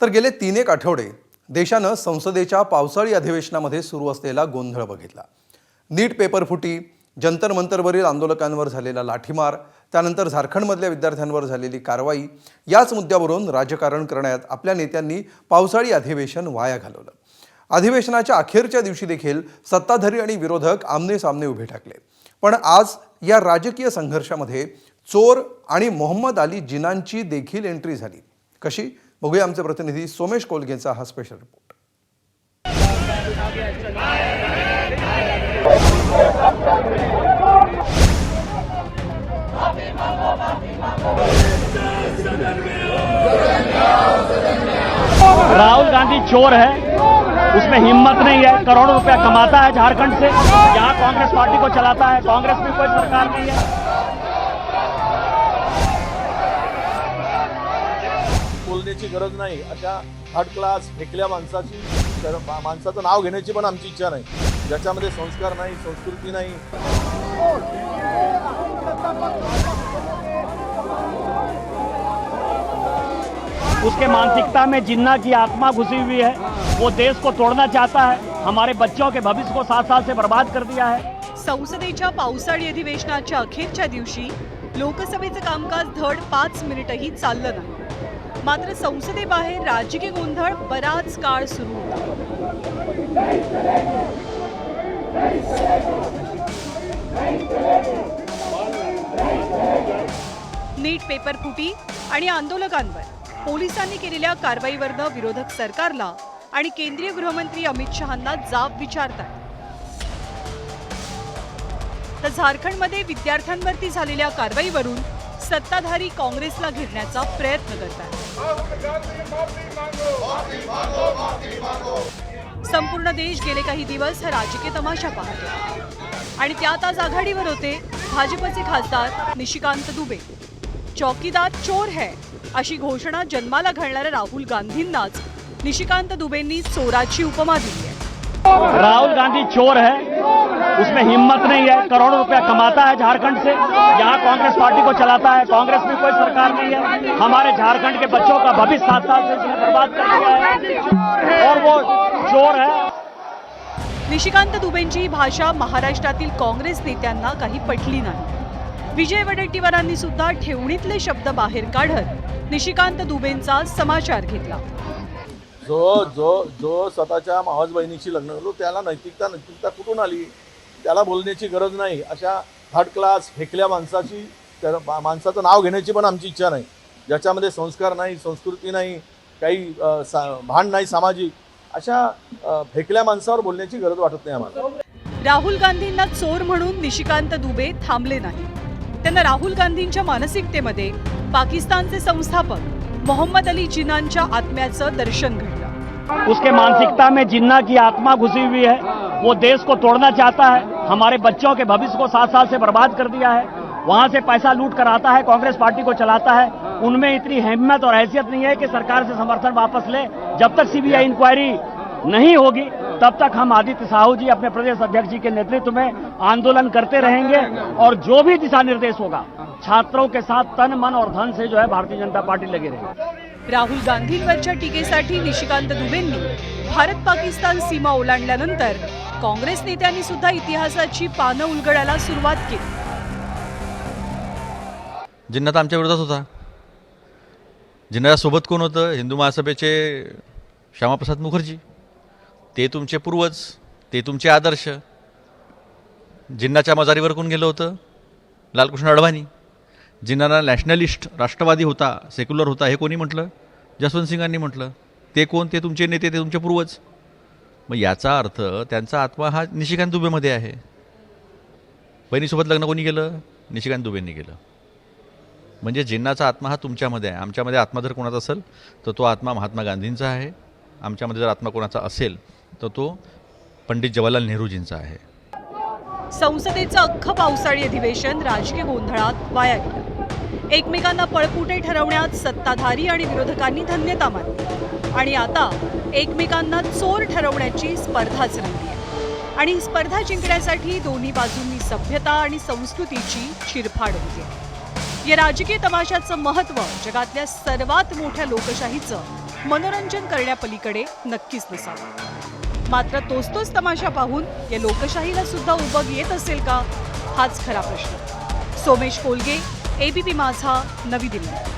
तर गेले 3-1 आठवडे देशानं संसदेच्या पावसाळी अधिवेशनामध्ये सुरू असलेला गोंधळ बघितला। नीट पेपर फुटी, जंतर मंतरवरील आंदोलकांवर झालेला लाठीमार, त्यानंतर झारखंडमधल्या विद्यार्थ्यांवर झालेली कारवाई, याच मुद्द्यावरून राजकारण करण्यात आपल्या नेत्यांनी पावसाळी अधिवेशन वाया घालवलं। अधिवेशनाच्या अखेरच्या दिवशी देखील सत्ताधारी आणि विरोधक आमने सामने उभे ठाकले। पण आज या राजकीय संघर्षामध्ये चोर आणि मोहम्मद अली जिनांची देखील एंट्री झाली। कशी बघूया आमचे प्रतिनिधी सोमेश कोलगेचा हा स्पेशल रिपोर्ट। राहुल गांधी चोर है, उसमें हिम्मत नहीं है। करोड़ों रुपया कमाता है झारखंड से, यहाँ कांग्रेस पार्टी को चलाता है। कांग्रेस में कोई सरकार नहीं है। बोलण्याची गरज नाही अशा थर्ड क्लास फेकल्या माणसाचं नाव घेण्याची पण आमची इच्छा नाही, ज्याच्यामध्ये संस्कार नाही, संस्कृती नाही। उसके मानसिकता में जिन्ना की आत्मा घुसी हुई है। वो देश को तोड़ना चाहता है, हमारे बच्चों के भविष्य को 7 साल से बर्बाद कर दिया है। संसदेच्या पावसाळी अधिवेशनाच्या अखेरच्या दिवशी लोकसभेचं कामकाज धड 5 मिनिटही चाललं नाही। मात्र संसदेबाहेर राजकीय गोंधळ बराच काळ सुरू होता। नीट पेपर फुटी आणि आंदोलकांवर पोलिसांनी केलेल्या कारवाईवरनं विरोधक सरकारला आणि केंद्रीय गृहमंत्री अमित शहांना जाब विचारतात। तर झारखंडमध्ये विद्यार्थ्यांवरती झालेल्या कारवाईवरून सत्ताधारी काँग्रेसला घेरण्याचा प्रयत्न करतात। संपूर्ण देश गेले काही दिवस हा राजकीय तमाशा पाहतो आणि त्यात आज आघाडीवर होते भाजपचे खासदार निशिकांत दुबे। चौकीदार चोर है अशी घोषणा जन्माला घालणाऱ्या राहुल गांधींनाच निशिकांत दुबेंनी चोराची उपमा दिली आहे। राहुल गांधी चोर है, उसमें हिम्मत नहीं है। करोड़ों रुपया कमाता है झारखंड से, यहाँ कांग्रेस पार्टी को चलाता है। कांग्रेस में कोई सरकार नहीं है, हमारे झारखंड के बच्चों का भविष्य 7 साल से इसने बर्बाद कर दिया है और वो चोर है। निशिकांत दुबेंची भाषा महाराष्ट्रातील काँग्रेस नेत्यांना काही पटली नाही। विजय वडेट्टीवारांनी सुद्धा ठेवणीतले शब्द बाहेर काढत निशिकांत दुबेंचा समाचार घेतला। जो स्वतःच्या मावस बहिणीशी लग्न केलं त्याला नैतिकता कुठून आली? त्याला बोलण्याची गरज नाही अशा थर्ड क्लास फेकल्या माणसाचं नाव घेण्याची पण आमची इच्छा नाही, ज्याच्यामध्ये संस्कार नाही, संस्कृती नाही, काही भान नाही सामाजिक, अशा फेकल्या माणसावर बोलण्याची गरज वाटत नाही आम्हाला। राहुल गांधींना चोर म्हणून निशिकांत दुबे थांबले नाही। त्यांना राहुल गांधींच्या मानसिकतेमध्ये पाकिस्तानचे संस्थापक मोहम्मद अली जिन्नांच्या आत्म्याचं दर्शन घडलं। उसके मानसिकता में जिन्ना की आत्मा घुसी हुई है। वो देश को तोड़ना चाहता है, हमारे बच्चों के भविष्य को 7 साल से बर्बाद कर दिया है। वहां से पैसा लूट कर आता है, कांग्रेस पार्टी को चलाता है। उनमें इतनी हिम्मत और हैसियत नहीं है कि सरकार से समर्थन वापस ले। जब तक सीबीआई इंक्वायरी नहीं होगी तब तक हम आदित्य साहू जी अपने प्रदेश अध्यक्ष जी के नेतृत्व में आंदोलन करते रहेंगे और जो भी दिशा निर्देश होगा छात्रों के साथ तन मन और धन से जो है भारतीय जनता पार्टी लगी रहेगी। राहुल गांधींवरच्या टीकेसाठी निशिकांत दुबेंनी भारत पाकिस्तान सीमा ओलांडल्यानंतर काँग्रेस नेत्यांनी सुद्धा इतिहासाची पानं उलगडायला सुरुवात केली। जिन्ना तर आमच्या विरोधात होता। जिन्नाच्या सोबत कोण होतं? हिंदू महासभेचे श्यामाप्रसाद मुखर्जी, ते तुमचे पूर्वज, ते तुमचे आदर्श। जिन्नाच्या मजारीवर कोण गेलं होतं? लालकृष्ण अडवाणी। जिन्ना नॅशनलिस्ट, राष्ट्रवादी होता, सेक्युलर होता, हे कोणी म्हटलं? जसवंत सिंगांनी म्हटलं। ते कोण? ते तुमचे नेते, ते तुमचे पूर्वज। मग याचा अर्थ त्यांचा आत्मा हा निशिकांत दुबेमध्ये आहे। बहिणीसोबत लग्न कोणी केलं? निशिकांत दुबेंनी केलं। म्हणजे जिन्नाचा आत्मा हा तुमच्यामध्ये आहे। आमच्यामध्ये आत्मा जर कोणाचा असेल तर तो आत्मा महात्मा गांधींचा आहे। आमच्यामध्ये जर आत्मा कोणाचा असेल तर तो पंडित जवाहरलाल नेहरूजींचा आहे। संसदेचं अख्खं पावसाळी अधिवेशन राजकीय गोंधळात वाया गेलं। एकमेकांना पळपुटे ठरवण्यात सत्ताधारी आणि विरोधकांनी धन्यता मानली आणि आता एकमेकांना चोर ठरवण्याची स्पर्धाच रंगली आहे। आणि ही स्पर्धा जिंकण्यासाठी दोन्ही बाजूंनी सभ्यता आणि संस्कृतीची चिरफाड होते। या राजकीय तमाशाचं महत्त्व जगातल्या सर्वात मोठ्या लोकशाहीचं मनोरंजन करण्यापलीकडे नक्कीच नसावा। मात्र तोच तमाशा पाहून या लोकशाहीला सुद्धा उबग येत असेल का, हाच खरा प्रश्न। सोमेश कोलगे, ABP माझा, नवी दिल्ली।